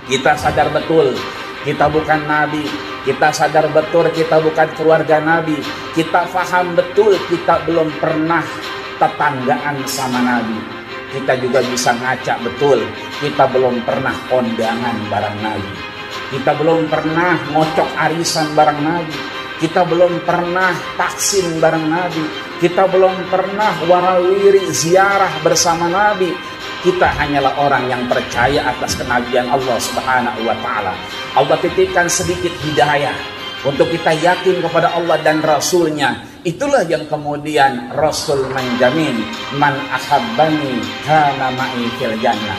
Kita sadar betul kita bukan nabi, kita sadar betul kita bukan keluarga nabi, kita paham betul kita belum pernah tetanggaan sama nabi. Kita juga bisa ngaca betul kita belum pernah kondangan bareng nabi, kita belum pernah ngocok arisan bareng nabi, kita belum pernah taksin bareng nabi, kita belum pernah warawiri ziarah bersama nabi. Kita hanyalah orang yang percaya atas kenabian Allah Subhanahu wa Ta'ala. Allah titipkan sedikit hidayah untuk kita yakin kepada Allah dan Rasulnya. Itulah yang kemudian Rasul menjamin, man ahabbani kana ma'i fil jannah.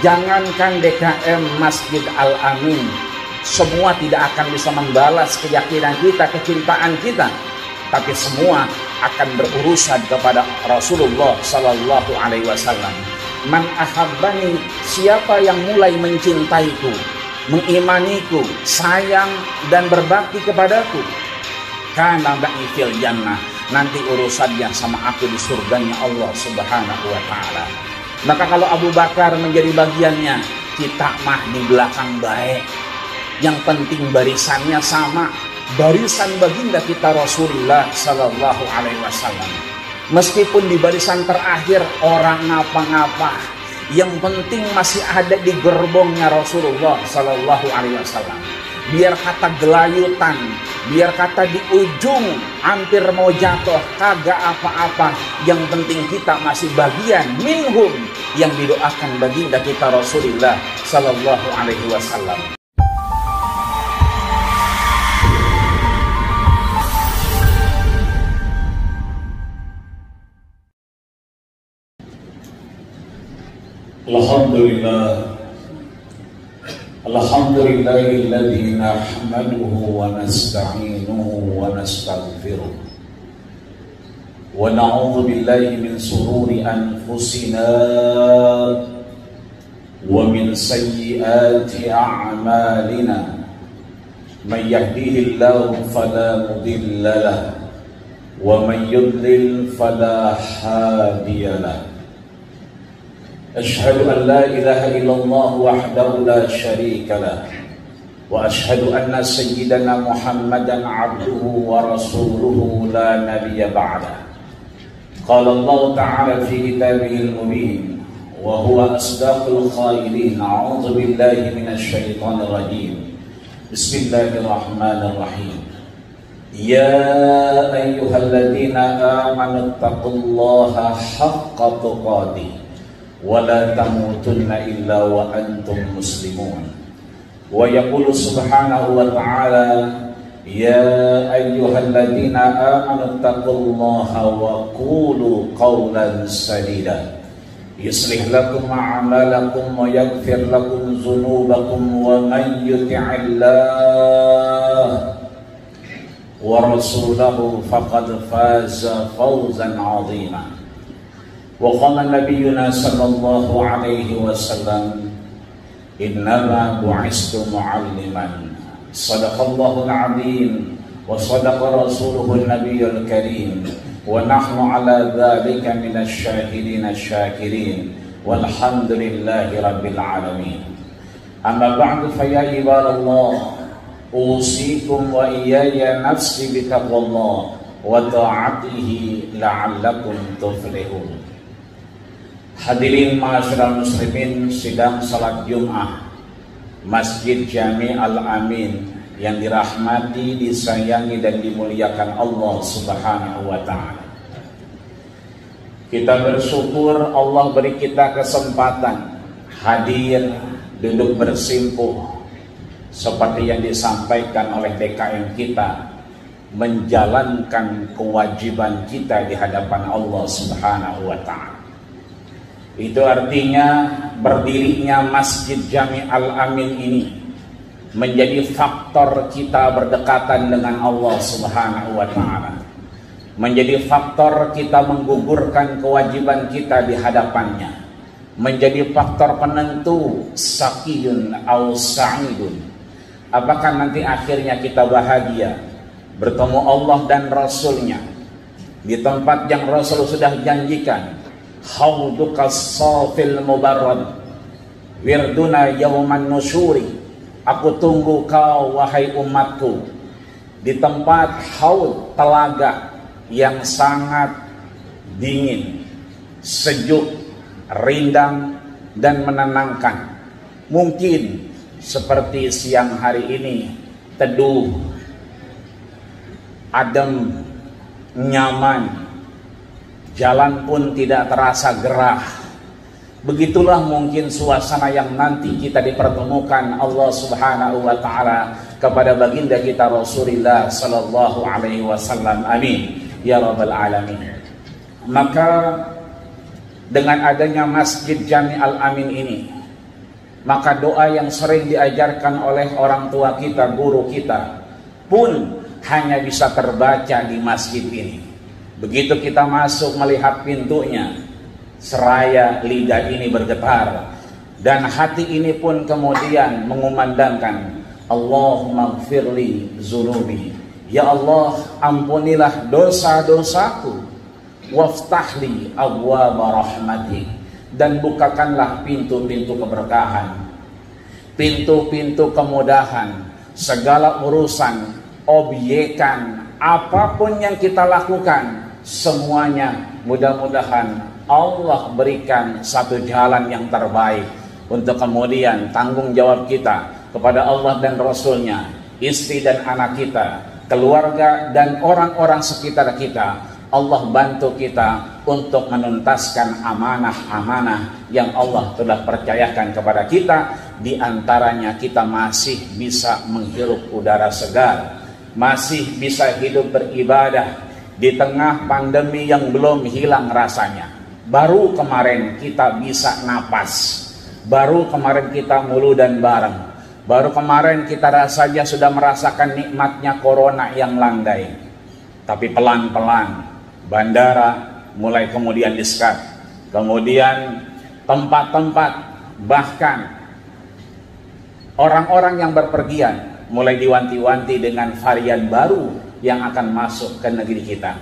Jangankan DKM Masjid Al-Amin, semua tidak akan bisa membalas keyakinan kita, kecintaan kita, tapi semua akan berurusan kepada Rasulullah Sallallahu Alaihi Wasallam. Man ahabbani, siapa yang mulai mencintaiku, mengimaniku, sayang dan berbakti kepadaku, kana ma'i fil jannah, nanti urusannya sama aku di surganya Allah Subhanahu wa Ta'ala. Maka kalau Abu Bakar menjadi bagiannya, kita mah di belakang baik. Yang penting barisannya sama, barisan baginda kita Rasulullah Sallallahu Alaihi Wasallam. Meskipun di barisan terakhir orang ngapa-ngapa, yang penting masih ada di gerbongnya Rasulullah Sallallahu Alaihi Wasallam. Biar kata gelayutan, biar kata di ujung hampir mau jatuh, kagak apa-apa. Yang penting kita masih bagian minhum yang didoakan baginda kita Rasulullah Sallallahu Alaihi Wasallam. Alhamdulillahilladzi nahmaduhu wa nasta'inuhu wa nastaghfiruh wa na'udzu billahi min shururi anfusina wa min sayyiati a'malina. Man yahdihillahu fala mudilla lahu wa man yudlil fala hadiya lahu. أشهد أن لا إله إلا الله وحده لا شريك له وأشهد أن سيدنا محمدا عبده ورسوله لا نبي بعده. قال الله تعالى في كتابه المبين وهو أصدق القائلين. أعوذ بالله من الشيطان الرجيم. بسم الله الرحمن الرحيم. يا أيها الذين آمنوا اتقوا الله حق تقاته ولا تموتن إلا وأنتم مسلمون. ويقول سبحانه وتعالى يا أيها الذين آمنوا اتقوا الله وقولوا قولا سديدا يصلح لكم أعمالكم ويغفر لكم ذنوبكم ومن يطع الله ورسوله فقد فاز فوزا عظيما. وقال نبينا صلى الله عليه وسلم إنما بعثت معلما. صدق الله العظيم وصدق رسوله النبي الكريم ونحن على ذلك من الشاهدين الشاكرين والحمد لله رب العالمين. أما بعد فيا عباد الله أوصيكم وإياي نفسي بتقوى الله وطاعته لعلكم تفلحون. Hadirin ma'asyiral muslimin, sidang salat Jum'ah Masjid Jami Al-Amin yang dirahmati, disayangi dan dimuliakan Allah Subhanahu wa Ta'ala. Kita bersyukur Allah beri kita kesempatan hadir, duduk bersimpuh seperti yang disampaikan oleh DKM kita, menjalankan kewajiban kita di hadapan Allah Subhanahu wa Ta'ala. Itu artinya berdirinya Masjid Jami Al-Amin ini menjadi faktor kita berdekatan dengan Allah Subhanahu wa Ta'ala, menjadi faktor kita menggugurkan kewajiban kita di hadapannya, menjadi faktor penentu sakiyun au sa'idun. Apakah nanti akhirnya kita bahagia bertemu Allah dan Rasulnya di tempat yang Rasul sudah janjikan, haudukas safil mubarrad, wirduna yauman nusyuri, aku tunggu kau wahai umatku di tempat haud telaga yang sangat dingin, sejuk, rindang dan menenangkan. Mungkin seperti siang hari ini, teduh, adem, nyaman, jalan pun tidak terasa gerah. Begitulah mungkin suasana yang nanti kita dipertemukan Allah Subhanahu wa taala kepada baginda kita Rasulullah sallallahu alaihi wasallam. Amin ya rabbal alamin. Maka dengan adanya Masjid Jami Al-Amin ini, maka doa yang sering diajarkan oleh orang tua kita, guru kita pun hanya bisa terbaca di masjid ini. Begitu kita masuk melihat pintunya, seraya lidah ini bergetar dan hati ini pun kemudian mengumandangkan, Allahumma gfirli zunubi, ya Allah ampunilah dosa-dosaku, waftahli abwaaba rahmatik, dan bukakanlah pintu-pintu keberkahan, pintu-pintu kemudahan, segala urusan, obyekan, apapun yang kita lakukan, semuanya mudah-mudahan Allah berikan satu jalan yang terbaik untuk kemudian tanggung jawab kita kepada Allah dan Rasulnya, istri dan anak kita, keluarga dan orang-orang sekitar kita. Allah bantu kita untuk menuntaskan amanah-amanah yang Allah telah percayakan kepada kita. Di antaranya kita masih bisa menghirup udara segar, masih bisa hidup beribadah di tengah pandemi yang belum hilang rasanya. Baru kemarin kita bisa napas, baru kemarin kita mulu dan bareng, baru kemarin kita rasanya sudah merasakan nikmatnya corona yang landai. Tapi pelan-pelan bandara mulai kemudian di-sekat, kemudian tempat-tempat, bahkan orang-orang yang berpergian mulai diwanti-wanti dengan varian baru yang akan masuk ke negeri kita.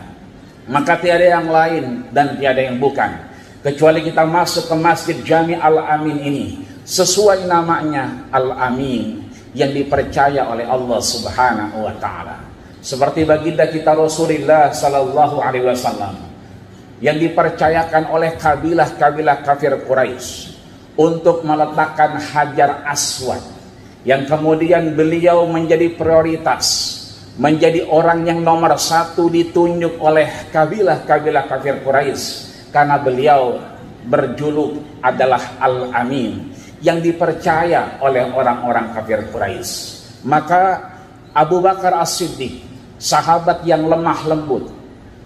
Maka tiada yang lain dan tiada yang bukan kecuali kita masuk ke Masjid Jami Al-Amin ini sesuai namanya Al-Amin, yang dipercaya oleh Allah Subhanahu wa taala. Seperti baginda kita Rasulullah sallallahu alaihi wasallam yang dipercayakan oleh kabilah-kabilah kafir Quraisy untuk meletakkan Hajar Aswad, yang kemudian beliau menjadi prioritas, menjadi orang yang nomor satu ditunjuk oleh kabilah-kabilah kafir Quraisy, karena beliau berjuluk adalah Al-Amin, yang dipercaya oleh orang-orang kafir Quraisy. Maka Abu Bakar As-Siddiq, sahabat yang lemah lembut,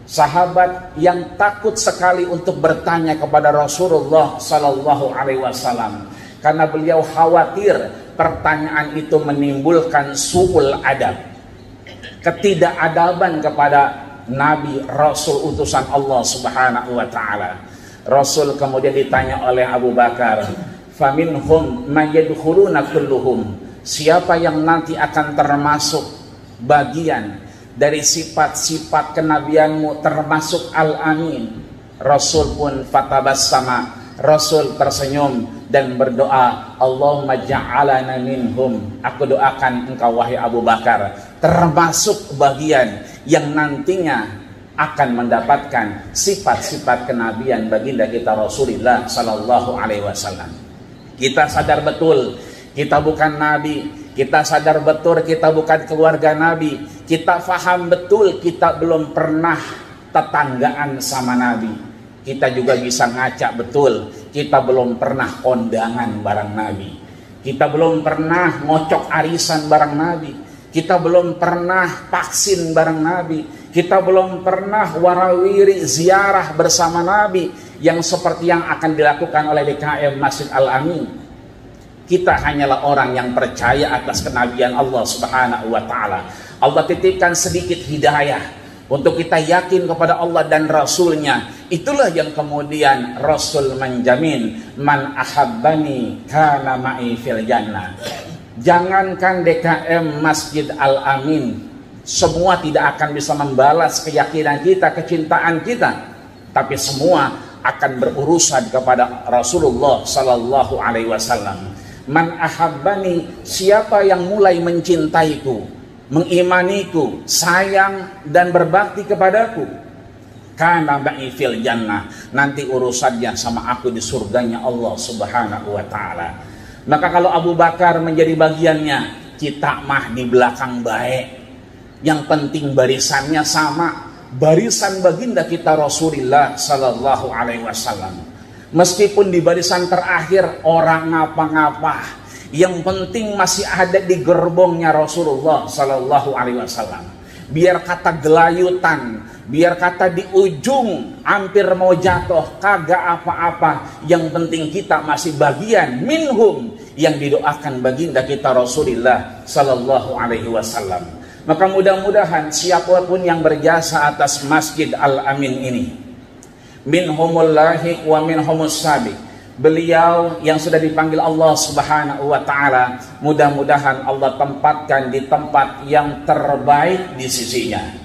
sahabat yang takut sekali untuk bertanya kepada Rasulullah Sallallahu Alaihi Wasallam, karena beliau khawatir pertanyaan itu menimbulkan su'ul adab, ketidakadaban kepada Nabi Rasul utusan Allah Subhanahu wa taala. Rasul kemudian ditanya oleh Abu Bakar, "Faminhum may yadkhuluna kulluhum?" Siapa yang nanti akan termasuk bagian dari sifat-sifat kenabianmu termasuk Al-Amin? Rasul pun fatabassama, Rasul tersenyum dan berdoa, Allahumma ja'alana minhum. Aku doakan engkau wahai Abu Bakar termasuk bagian yang nantinya akan mendapatkan sifat-sifat kenabian baginda kita Rasulullah sallallahu alaihi wasallam. Kita sadar betul kita bukan nabi, kita sadar betul kita bukan keluarga nabi, kita faham betul kita belum pernah tetanggaan sama nabi. Kita juga bisa ngaca betul kita belum pernah kondangan bareng nabi, kita belum pernah ngocok arisan bareng nabi, kita belum pernah vaksin bareng nabi, kita belum pernah warawiri ziarah bersama nabi yang seperti yang akan dilakukan oleh DKM Masjid Al-Amin. Kita hanyalah orang yang percaya atas kenabian Allah Subhanahu wa taala. Allah titipkan sedikit hidayah untuk kita yakin kepada Allah dan Rasulnya. Itulah yang kemudian Rasul menjamin, man ahabbani kana ma'i fil jannah. Jangankan DKM Masjid Al-Amin, semua tidak akan bisa membalas keyakinan kita, kecintaan kita, tapi semua akan berurusan kepada Rasulullah sallallahu alaihi wasallam. Man ahabbani, siapa yang mulai mencintaiku, mengimaniku, sayang dan berbakti kepadaku, kana ba'i fil jannah, nanti urusannya sama aku di surganya Allah Subhanahu wa taala. Maka kalau Abu Bakar menjadi bagiannya, kita mah di belakang baik. Yang penting barisannya sama, barisan baginda kita Rasulullah sallallahu alaihi wasallam. Meskipun di barisan terakhir orang ngapa-ngapa, yang penting masih ada di gerbongnya Rasulullah sallallahu alaihi wasallam. Biar kata gelayutan, biar kata di ujung hampir mau jatuh, kagak apa-apa. Yang penting kita masih bagian minhum yang didoakan baginda kita Rasulullah sallallahu alaihi wasallam. Maka mudah-mudahan siapapun yang berjasa atas Masjid Al-Amin ini, minhumullahi wa minhumus sabiq, beliau yang sudah dipanggil Allah Subhanahu wa taala, mudah-mudahan Allah tempatkan di tempat yang terbaik di sisinya.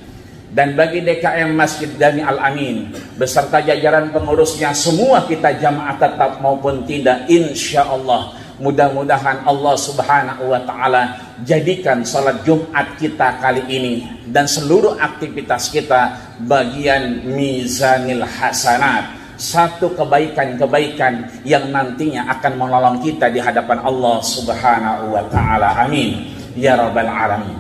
Dan bagi DKM Masjid Jami Al-Amin beserta jajaran pengurusnya, semua kita jamaah tetap maupun tidak, insya Allah mudah-mudahan Allah Subhanahu wa taala jadikan salat Jumat kita kali ini dan seluruh aktivitas kita bagian mizanil hasanat, satu kebaikan-kebaikan yang nantinya akan menolong kita di hadapan Allah Subhanahu wa taala. Amin ya rabbal alamin.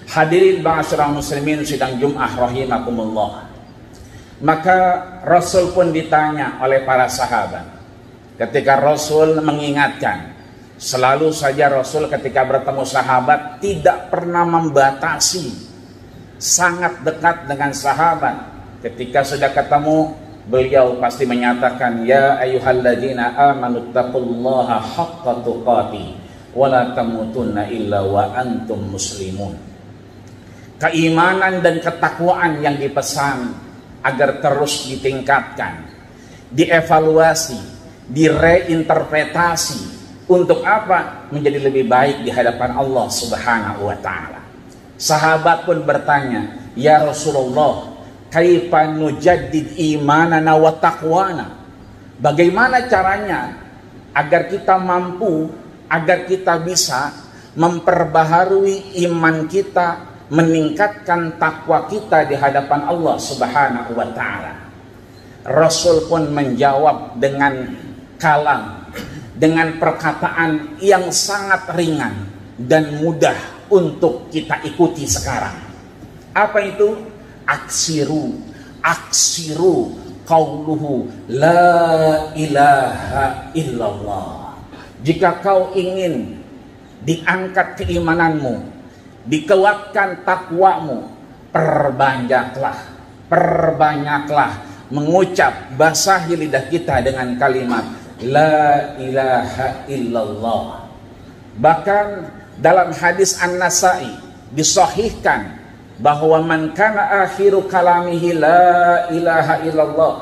Hadirin ma'asyiral muslimin sidang Jumat rahimakumullah. Maka Rasul pun ditanya oleh para sahabat. Ketika Rasul mengingatkan, selalu saja Rasul ketika bertemu sahabat tidak pernah membatasi, sangat dekat dengan sahabat. Ketika sudah ketemu, beliau pasti menyatakan, ya ayyuhalladzina amanu taqullaha haqqa tuqatih wa la tamutunna illa wa antum muslimun. Keimanan dan ketakwaan yang dipesan agar terus ditingkatkan, dievaluasi, direinterpretasi, untuk apa? Menjadi lebih baik di hadapan Allah Subhanahu wa taala. Sahabat pun bertanya, ya Rasulullah, kaifa nujaddid imanana wa taqwana? Bagaimana caranya agar kita mampu, agar kita bisa memperbaharui iman kita, meningkatkan takwa kita di hadapan Allah Subhanahu wa taala? Rasul pun menjawab dengan kalam, dengan perkataan yang sangat ringan dan mudah untuk kita ikuti sekarang. Apa itu? Aksiru qauluhu la ilaha illallah. Jika kau ingin diangkat keimananmu, dikuatkan takwamu, perbanyaklah mengucap, basahi lidah kita dengan kalimat la ilaha illallah. Bahkan dalam hadis An-Nasai disahihkan bahwa man kana akhiru kalamihi la ilaha illallah,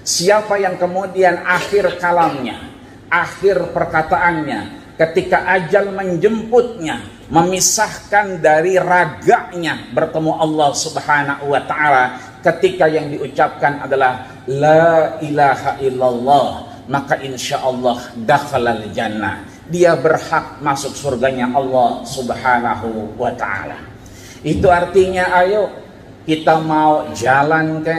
siapa yang kemudian akhir kalamnya, akhir perkataannya ketika ajal menjemputnya, memisahkan dari raganya bertemu Allah Subhanahu wa taala, ketika yang diucapkan adalah la ilaha illallah, maka insya Allah dakhalal jannah, dia berhak masuk surganya Allah Subhanahu wa ta'ala. Itu artinya ayo kita mau jalan ke,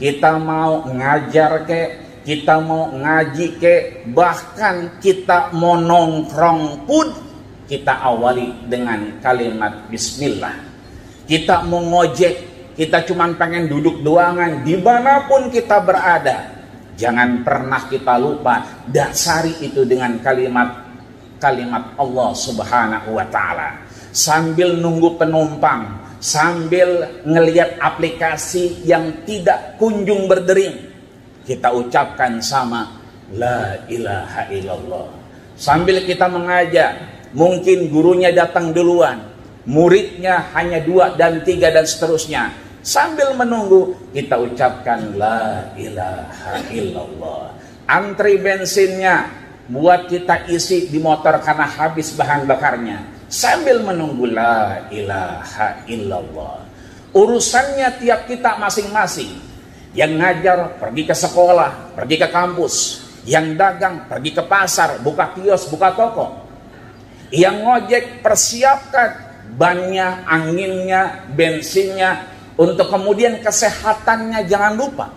kita mau ngajar ke, kita mau ngaji ke, bahkan kita mau nongkrong pun kita awali dengan kalimat bismillah. Kita mau ngojek, kita cuman pengen duduk doangan, dimanapun kita berada, jangan pernah kita lupa dasari itu dengan kalimat Allah Subhanahu wa ta'ala. Sambil nunggu penumpang, sambil ngelihat aplikasi yang tidak kunjung berdering, kita ucapkan sama la ilaha illallah. Sambil kita mengajar, mungkin gurunya datang duluan, muridnya hanya 2 dan 3 dan seterusnya, sambil menunggu kita ucapkan la ilaha illallah. Antri bensinnya buat kita isi di motor karena habis bahan bakarnya, sambil menunggu la ilaha illallah. Urusannya tiap kita masing-masing. Yang ngajar pergi ke sekolah, pergi ke kampus. Yang dagang pergi ke pasar, buka kios, buka toko. Yang ngojek persiapkan bannya, anginnya, bensinnya, untuk kemudian kesehatannya jangan lupa.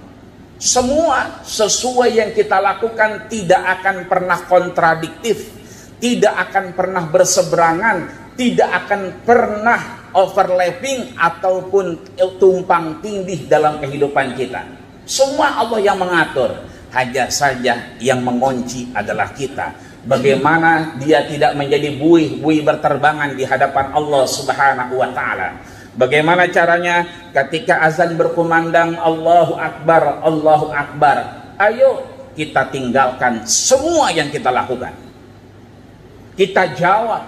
Semua sesuai yang kita lakukan tidak akan pernah kontradiktif, tidak akan pernah berseberangan, tidak akan pernah overlapping ataupun tumpang tindih dalam kehidupan kita. Semua Allah yang mengatur, hanya saja yang mengunci adalah kita. Bagaimana dia tidak menjadi buih-buih berterbangan di hadapan Allah Subhanahu wa taala. Bagaimana caranya ketika azan berkumandang Allahu Akbar, Allahu Akbar. Ayo kita tinggalkan semua yang kita lakukan. Kita jawab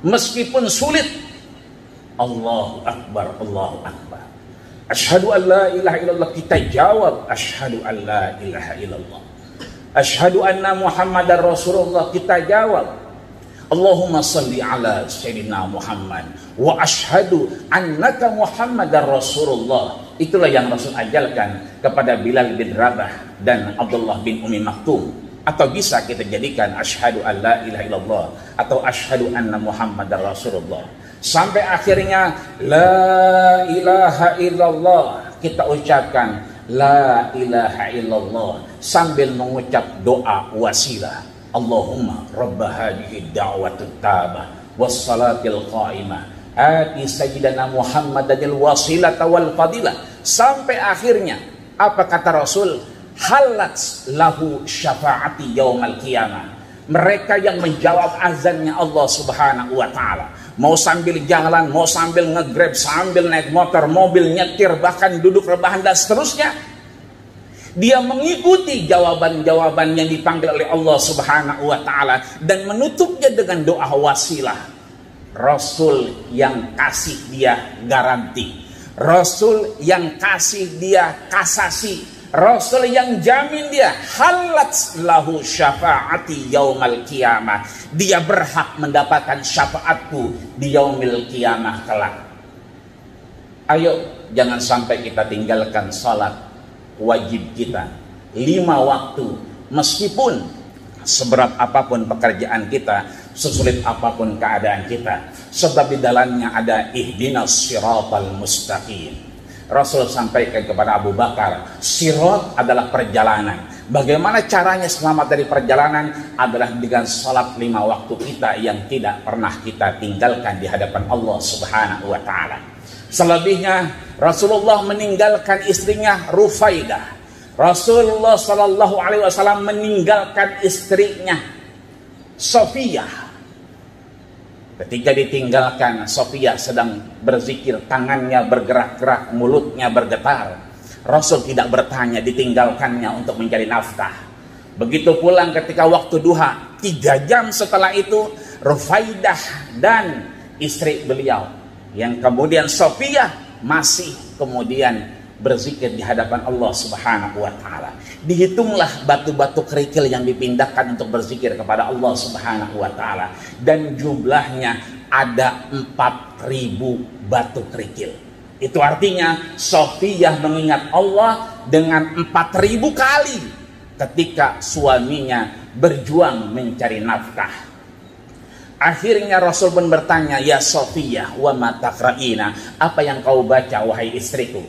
meskipun sulit. Allahu Akbar, Allahu Akbar. Asyhadu an la ilaha illallah, kita jawab asyhadu an la ilaha illallah. Asyhadu anna Muhammadar Rasulullah, kita jawab Allahumma salli ala Sayyidina Muhammad wa asyhadu annaka Muhammadar Rasulullah. Itulah yang Rasul ajarkan kepada Bilal bin Rabah dan Abdullah bin Umi Maktum. Atau bisa kita jadikan asyhadu an la ilaha illallah atau asyhadu anna Muhammadar Rasulullah. Sampai akhirnya la ilaha illallah, kita ucapkan la ilaha illallah sambil mengucap doa wasilah. Allahumma rabba hadhihi da'watul tamah wassalatil qa'imah ati sayyidina Muhammadil wasilata wal fadilah. Sampai akhirnya apa kata Rasul? Halat lahu syafaati yaumal qiyamah. Mereka yang menjawab azannya Allah Subhanahu wa taala, mau sambil jalan, mau sambil nge-grab, sambil naik motor, mobil, nyetir, bahkan duduk rebahan dan seterusnya, dia mengikuti jawaban-jawaban yang dipanggil oleh Allah Subhanahu wa taala dan menutupnya dengan doa wasilah. Rasul yang kasih dia garansi, Rasul yang kasih dia kasasi, Rasul yang jamin dia halat lahu syafaati yaumal qiyamah. Dia berhak mendapatkan syafaatku di yaumil qiyamah kelak. Ayo jangan sampai kita tinggalkan salat wajib kita 5 waktu, meskipun seberat apapun pekerjaan kita, sesulit apapun keadaan kita, sebab di dalamnya ada ihdinas siratal mustaqim. Rasul sampaikan kepada Abu Bakar, sirat adalah perjalanan. Bagaimana caranya selamat dari perjalanan? Adalah dengan salat 5 waktu kita yang tidak pernah kita tinggalkan di hadapan Allah Subhanahu wa taala. Selebihnya Rasulullah meninggalkan istrinya Rufaidah. Rasulullah sallallahu alaihi wasallam meninggalkan istrinya Sofiyah. Ketika ditinggalkan, Sofiyah sedang berzikir, tangannya bergerak-gerak, mulutnya bergetar. Rasul tidak bertanya, ditinggalkannya untuk mencari nafkah. Begitu pulang ketika waktu duha, 3 jam setelah itu Rufaidah dan istri beliau, yang kemudian Sofiyah, masih kemudian berzikir di hadapan Allah Subhanahu wa taala. Dihitunglah batu-batu kerikil yang dipindahkan untuk berzikir kepada Allah Subhanahu wa taala, dan jumlahnya ada 4.000 batu kerikil. Itu artinya Sofiyah mengingat Allah dengan 4.000 kali ketika suaminya berjuang mencari nafkah. Akhirnya Rasul pun bertanya, ya Sofiyah, wa ma taqra'ina, apa yang kau baca wahai istriku?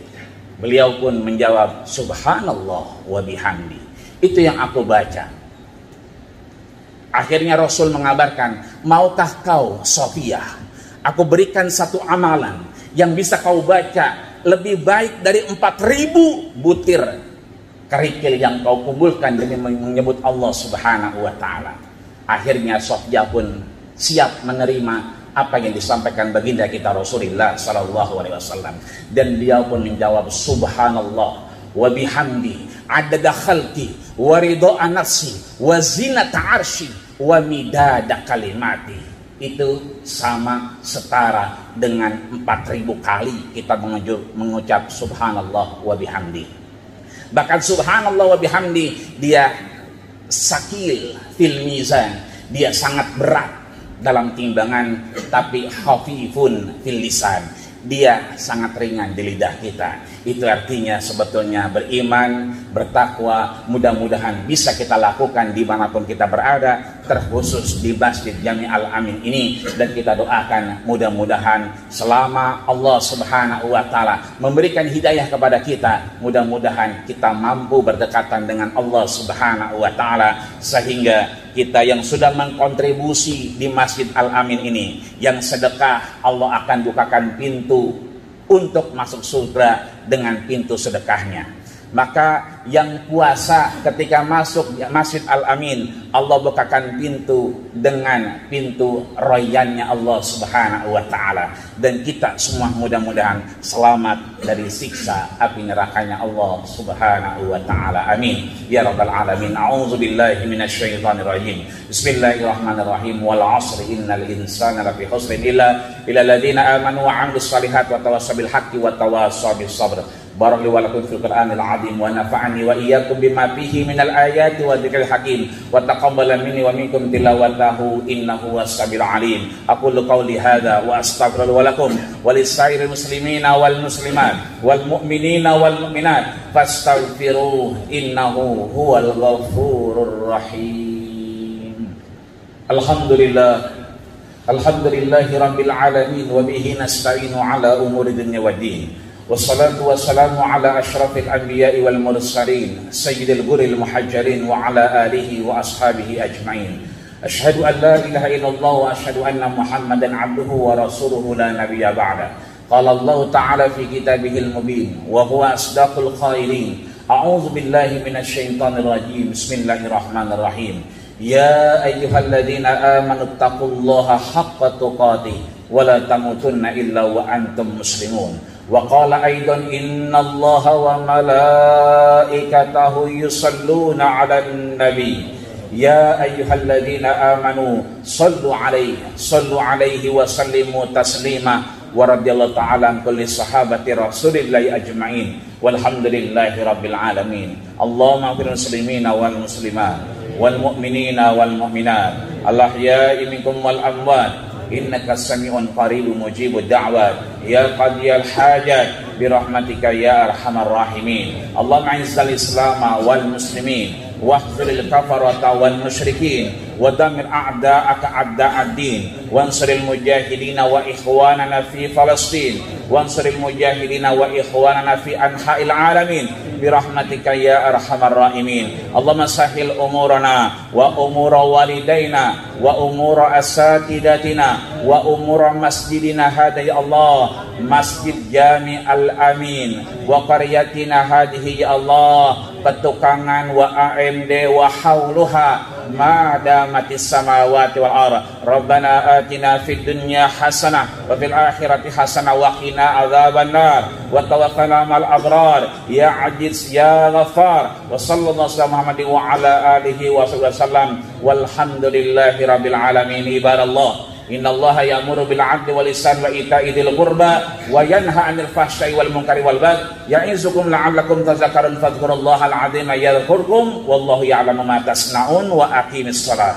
Beliau pun menjawab, subhanallah wa bihamdi, itu yang aku baca. Akhirnya Rasul mengabarkan, maukah kau Sofiyah, aku berikan satu amalan yang bisa kau baca lebih baik dari 4.000 butir kerikil yang kau kumpulkan demi menyebut Allah Subhanahu wa taala. Akhirnya Sofiyah pun siap menerima apa yang disampaikan baginda kita Rasulullah sallallahu alaihi wasallam, dan dia pun menjawab subhanallah wa bihamdi adada khalqi wa ridha nafsi wa zinata arsy wa midada kalimati. Itu sama setara dengan 4.000 kali kita mengucap subhanallah wa bihamdi. Bahkan subhanallah wa bihamdi dia sakil fil mizan, dia sangat berat dalam timbangan, tapi khafifun fil lisan, dia sangat ringan di lidah kita. Itu artinya sebetulnya beriman, bertakwa, mudah-mudahan bisa kita lakukan dimanapun kita berada, terkhusus di Masjid Jami Al-Amin ini. Dan kita doakan mudah-mudahan selama Allah Subhanahu wa Ta'ala memberikan hidayah kepada kita, mudah-mudahan kita mampu berdekatan dengan Allah Subhanahu wa Ta'ala, sehingga kita yang sudah mengkontribusi di Masjid Al-Amin ini, yang sedekah, Allah akan bukakan pintu untuk masuk surga dengan pintu sedekahnya. Maka yang puasa ketika masuk Masjid Al-Amin, Allah bukakan pintu dengan pintu royannya Allah Subhanahu wa Ta'ala. Dan kita semua mudah-mudahan selamat dari siksa api nerakanya Allah Subhanahu wa Ta'ala. Amin ya rabbal alamin. A'udzubillahi minasyaitonirrajim. Bismillahirrahmanirrahim. Wal 'ashri innal insana lafi khusrin illa alladziina aamanu wa 'amilus shalihaati wa tawassaw bil haqqi wa tawassaw bis sabr. Barakallahu wa lakum fil Qur'anil 'azim wa nafa'ani wa iyyakum bima fihi minal ayati wa dzikril hakim wa taqabbala minni wa minkum tilawatahu innahu was-sami'ul 'alim. Aqulu qawli hadza wa astaghfiru lakum wa lisairil muslimina wal muslimat wal mu'minina wal mu'minat fastaghfiruhu innahu huwal ghafurur rahim. Alhamdulillahi rabbil alamin wa bihi nasta'inu ala umuri dunya waddin. Wassalatu wassalamu ala asyrafil anbiya'i wal mursalin sayyidil ghurril muhajjalin wa ala alihi wa ashabihi ajma'in. Asyhadu an la ilaha illallah wa asyhadu anna Muhammadan abduhu wa rasuluhu la nabiyya ba'da. Qala Allah ta'ala fi kitabihil mubin wa huwa asdaqul qailin. A'udzu billahi minasy syaithanir rajim. Bismillahirrahmanirrahim. Ya ayyuhalladzina amanu taqullaha haqqa tuqatih wa la tamutunna illa wa antum muslimun. Wa qala aidan innallaha wa malaikatahu yusalluna 'alan nabi ya ayyuhalladzina amanu sallu 'alaihi wa sallimu taslima. Wa radhiyallahu ta'ala an kulli sahabati rasulillahi ajma'in walhamdulillahi rabbil alamin. Allahumma ighfir muslimina wal muslimat wal mu'minina wal mu'minat al-ahya'i minkum wal amwat innaka sami'un qaribun mujibud da'wat ya qadiyal hajat birahmatika ya arhamar rahimin. Allahumma izzal islama wal muslimin wahdhuril kafarata wal musyrikin wa damir a'da'aka a'da'ad-din wansuril mujahidina wa ikhwanana fi Falastin wansuril mujahidina wa ikhwanana fi anha'il alamin birahmatika ya arhamar rahimin. Allahumma sahhil umurana wa umura walidaina wa umura asatidatina wa umura masjidina hada ya Allah, Masjid Jami Al-Amin wa qaryatina hadhihi ya Allah, petukangan wa AMD wa hauluha ma damatis samawati wal ardh. Rabbana atina fid dunya hasanah wa fil akhirati hasanah wa qina adzabannar wa tawaffana mal abrar ya aziz ya ghafar. Wa sallallahu alaihi Muhammadin wa ala alihi wa sallam walhamdulillahi rabbil alamin. Ibadallah, innallaha ya'muru bil 'adli wal ihsani wa ita'i dzil qurba wa yanha 'anil fahsya'i wal munkari wal baghi ya'izukum la'allakum tadhakkarun fadhkurullahal 'azima yadhkurkum wallahu ya'lamu ma tasna'un wa aqimis shalah.